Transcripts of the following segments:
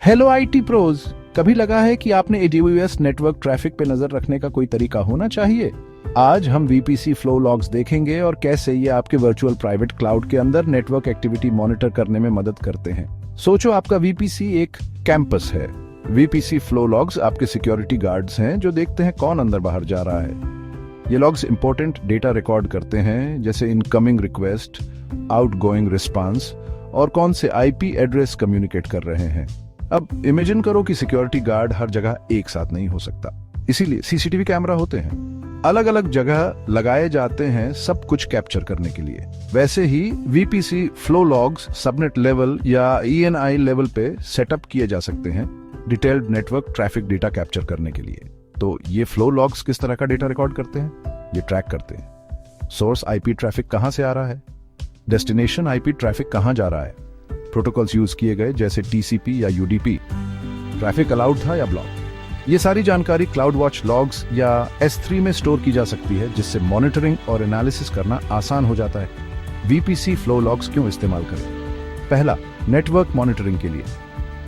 Hello IT pros, कभी लगा है कि आपने AWS नेटवर्क ट्रैफिक पे नजर रखने का कोई तरीका होना चाहिए। आज हम VPC फ्लो लॉग्स देखेंगे और कैसे ये आपके वर्चुअल प्राइवेट क्लाउड के अंदर नेटवर्क एक्टिविटी मॉनिटर करने में मदद करते हैं। सोचो आपका VPC एक कैंपस है। VPC फ्लो लॉग्स आपके सिक्योरिटी गार्ड्स हैं जो देखते हैं कौन अंदर बाहर जा रहा है। ये लॉग्स इंपॉर्टेंट डेटा रिकॉर्ड करते हैं, जैसे इनकमिंग रिक्वेस्ट, आउटगोइंग रिस्पांस और कौन से IP एड्रेस कम्युनिकेट कर रहे हैं। अब इमेजिन करो कि सिक्योरिटी गार्ड हर जगह एक साथ नहीं हो सकता, इसीलिए CCTV कैमरा होते हैं, अलग अलग जगह लगाए जाते हैं सब कुछ कैप्चर करने के लिए। वैसे ही VPC flow logs subnet level या ENI लेवल पे सेटअप किए जा सकते हैं detailed network traffic data capture करने के लिए। तो ये फ्लो लॉग्स किस तरह का डेटा रिकॉर्ड करते हैं? ये ट्रैक करते हैं सोर्स IP ट्रैफिक कहां से आ रहा है, डेस्टिनेशन IP ट्रैफिक कहां जा रहा है, प्रोटोकॉल्स यूज किए गए जैसे TCP या UDP, ट्रैफिक अलाउड था या ब्लॉक। ये सारी जानकारी क्लाउड वॉच लॉग्स या S3 में स्टोर की जा सकती है, जिससे मॉनिटरिंग और एनालिसिस करना आसान हो जाता है। VPC फ्लो लॉग्स क्यों इस्तेमाल करें? पहला, नेटवर्क मॉनिटरिंग के लिए।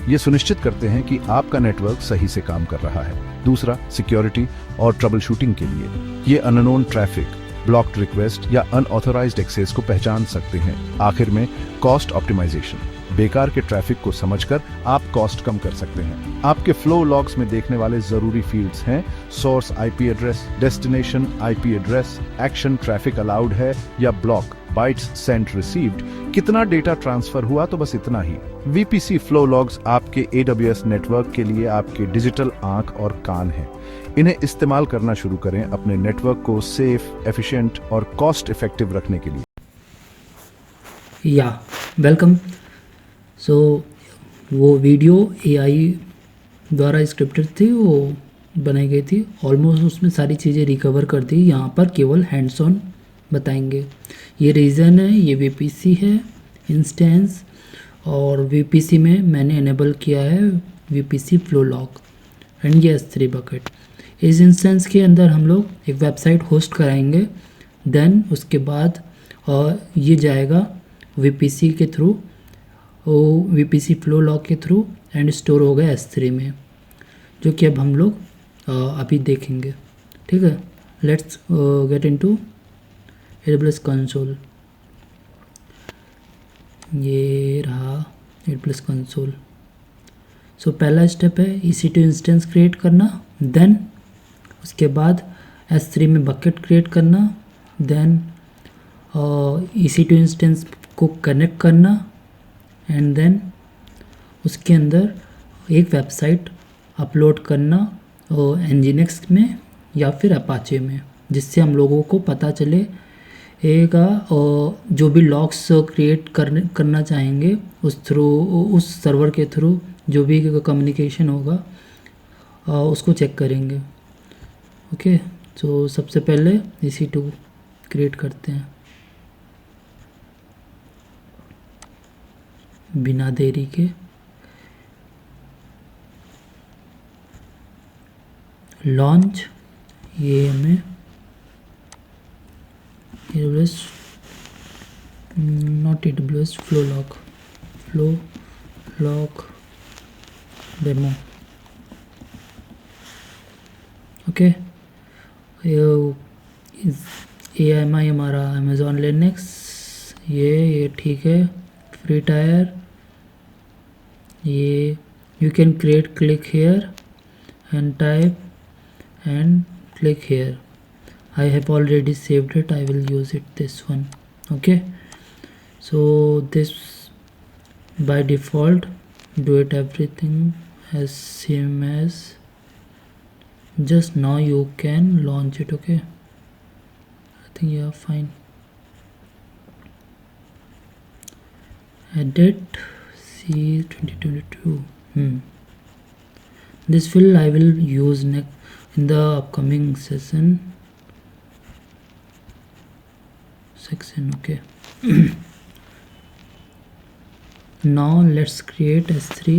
ये सुनिश्चित करते हैं कि आपका नेटवर्क सही से काम कर रहा है। दूसरा, सिक्योरिटी और ट्रबल शूटिंग के लिए। ये अननोन ट्रैफिक, ब्लॉक्ड रिक्वेस्ट या अनऑथराइज्ड एक्सेस को पहचान सकते हैं। आखिर में, कॉस्ट ऑप्टिमाइजेशन। बेकार के ट्रैफिक को समझकर आप कॉस्ट कम कर सकते हैं। आपके फ्लो लॉग्स में देखने वाले जरूरी फील्ड्स हैं source IP address, destination IP address, action traffic allowed है या ब्लॉक, बाइट्स सेंट रिसीव्ड, कितना डेटा ट्रांसफर हुआ, तो बस इतना ही। VPC फ्लो लॉग्स आपके AWS नेटवर्क के लिए आपके डिजिटल आंख और कान हैं। इन्हें इस्तेमाल करना शुरू करें अपने नेटवर्क को सेफ, एफिशिएंट और कॉस्ट इफेक्टिव रखने के लिए। वेलकम। सो वो वीडियो AI द्वारा स्क्रिप्टेड थी, वो बनाई गई थी। ऑलमोस्ट उसमें सारी चीज़ें रिकवर कर दी। यहाँ पर केवल हैंड्स ऑन बताएंगे। ये रीज़न है, ये VPC है इंस्टेंस, और VPC में मैंने इनेबल किया है VPC फ्लो लॉग एंड ये S3 बकेट। इस इंस्टेंस के अंदर हम लोग एक वेबसाइट होस्ट कराएंगे, देन उसके बाद ये जाएगा VPC के थ्रू, VPC फ्लो लॉग के थ्रू एंड स्टोर होगा S3 में, जो कि अब हम लोग अभी देखेंगे। ठीक है, let's get into AWS console. ये रहा AWS कंसोल। सो पहला स्टेप है EC2 इंस्टेंस क्रिएट करना, देन उसके बाद S3 में बकेट क्रिएट करना, देन EC2 इंस्टेंस को कनेक्ट करना, एंड देन उसके अंदर एक वेबसाइट अपलोड करना Nginx में या फिर अपाचे में, जिससे हम लोगों को पता चलेगा जो भी लॉग्स क्रिएट करना चाहेंगे उस सर्वर के थ्रू जो भी कम्युनिकेशन होगा उसको चेक करेंगे। ओके, तो सबसे पहले EC2 क्रिएट करते हैं बिना देरी के। लॉन्च, ये हमें AWS flow log demo. Okay, AMI हमारा अमेजॉन लिनक्स, ये ठीक है। फ्री टायर, ये you can click here and type and click here. I have already saved it, I will use it, this one. Okay, so this by default do it everything as same as just now. You can launch it. Okay, I think you are fine. Edit C2022. This fill I will use in the upcoming section. Okay. Now let's create S3.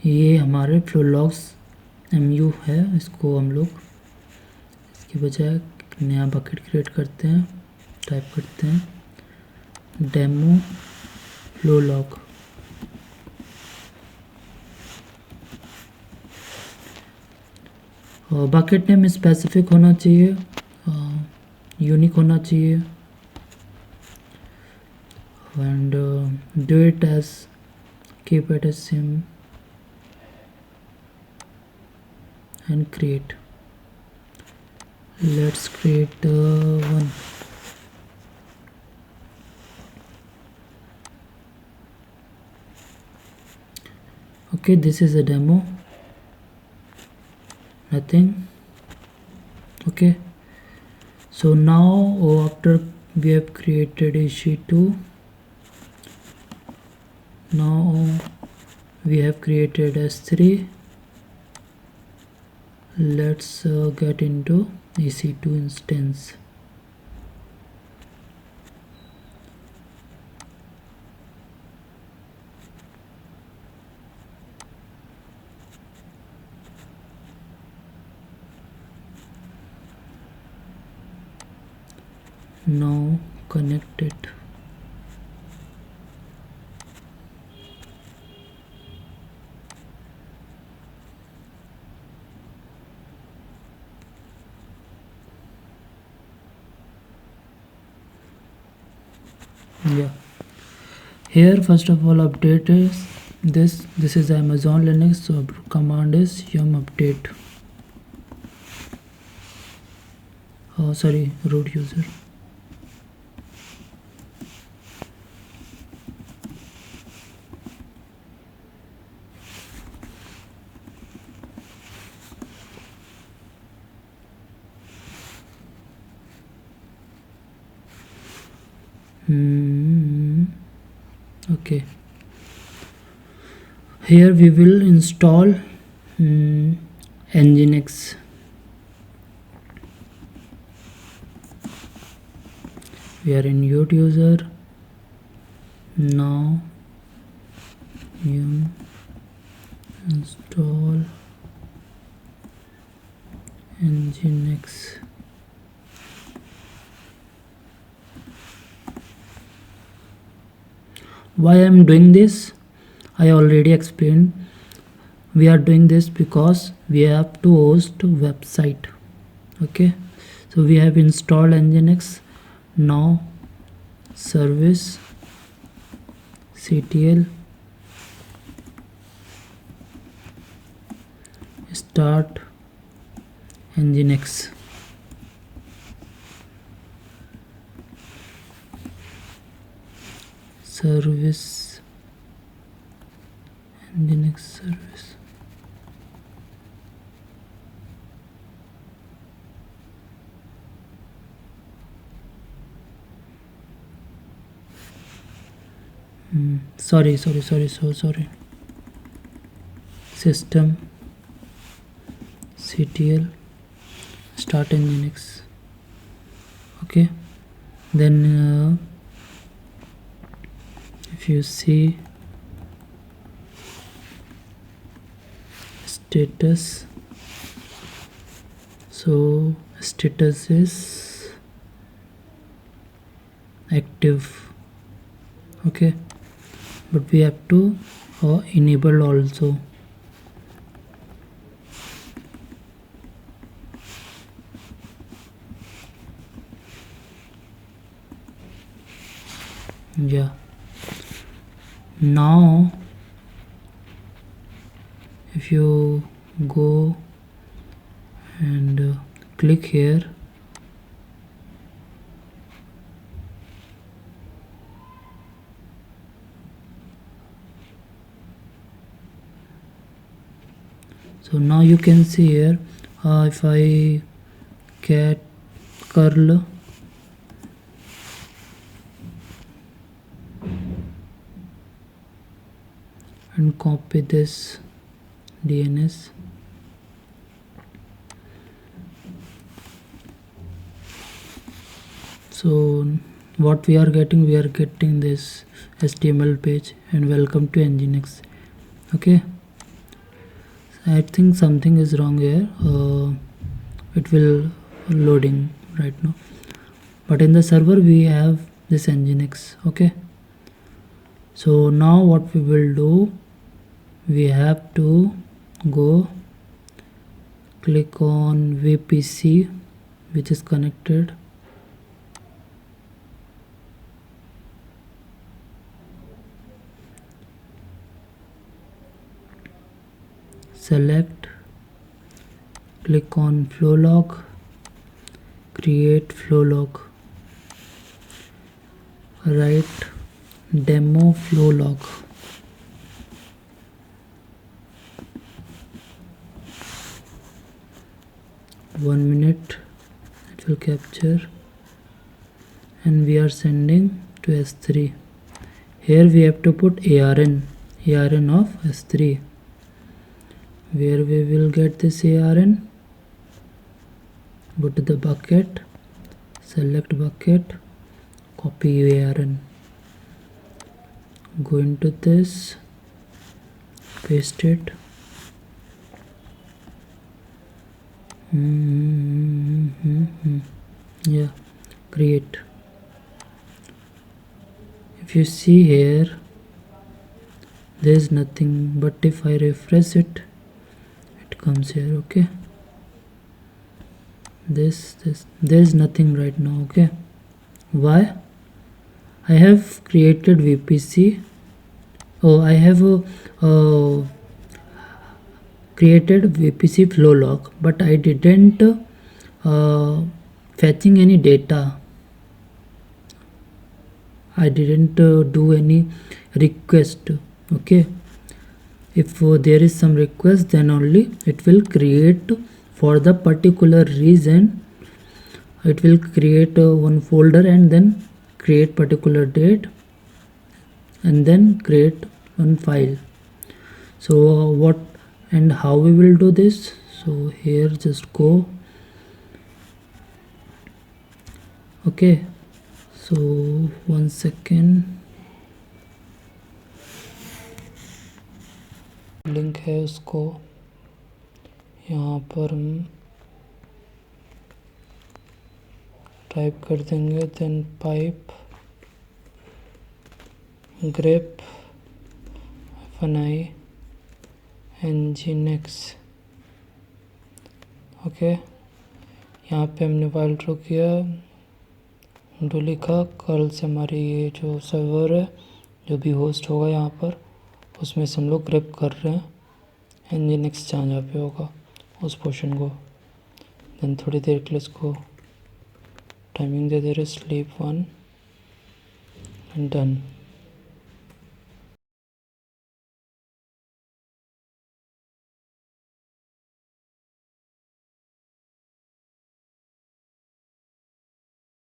ये हमारे flow logs MU है, इसको हम लोग इसकी बजाय नया bucket create करते हैं, टाइप करते हैं demo flow log. Bucket name specific होना चाहिए, यूनिक होना चाहिए, and do it as keep it as sim and create. Let's create one. Okay, this is a demo, nothing. Okay, so now after we have created EC2, now we have created S3. Let's get into EC2 instance. Now connect it. Yeah, here first of all update is this is Amazon Linux, so command is yum update. Sorry, root user. Okay, here we will install Nginx. We are in root user. Now yum install Nginx. Why I am doing this, I already explained. We are doing this because we have to host website. Okay, so we have installed Nginx. Now service ctl start Nginx. Service Nginx service. Sorry. System ctl start Nginx. Okay, then if you see status, so status is active. Okay, but we have to enable also. Yeah, now if you go and click here, so now you can see here, if I get curl and copy this DNS, so what we are getting this HTML page and welcome to Nginx. Okay, I think something is wrong here. It will loading, right now, but in the server we have this nginx. Okay, so now what we will do, we have to go click on VPC which is connected, select, click on flow log, create flow log, write demo flow log. One minute, it will capture, and we are sending to S3. Here we have to put ARN of S3. Where we will get this ARN? Go to the bucket, select bucket, copy ARN, go into this, paste it. Yeah, create. If you see here, there is nothing, but if I refresh it, it comes here. Okay, there is nothing right now. Okay, why? I have created VPC. I have created VPC flow log, but I didn't fetching any data. I didn't do any request. Okay, if there is some request, then only it will create for the particular reason. It will create one folder and then create particular date and then create one file. So what and how we will do this? So here just go. Okay, so 1 second, link है उसको यहाँ पर हम type कर देंगे, then pipe grep FNI nginx. Okay, यहाँ पे हमने फाइल ड्रॉ किया, डो लिखा, कल से हमारी ये जो सर्वर है जो भी होस्ट होगा यहाँ पर उसमें से हम लोग ग्रैब कर रहे हैं nginx जहाँ पे होगा उस पोर्शन को। देन थोड़ी देर के लिए इसको टाइमिंग दे दे रहे, sleep 1 and done.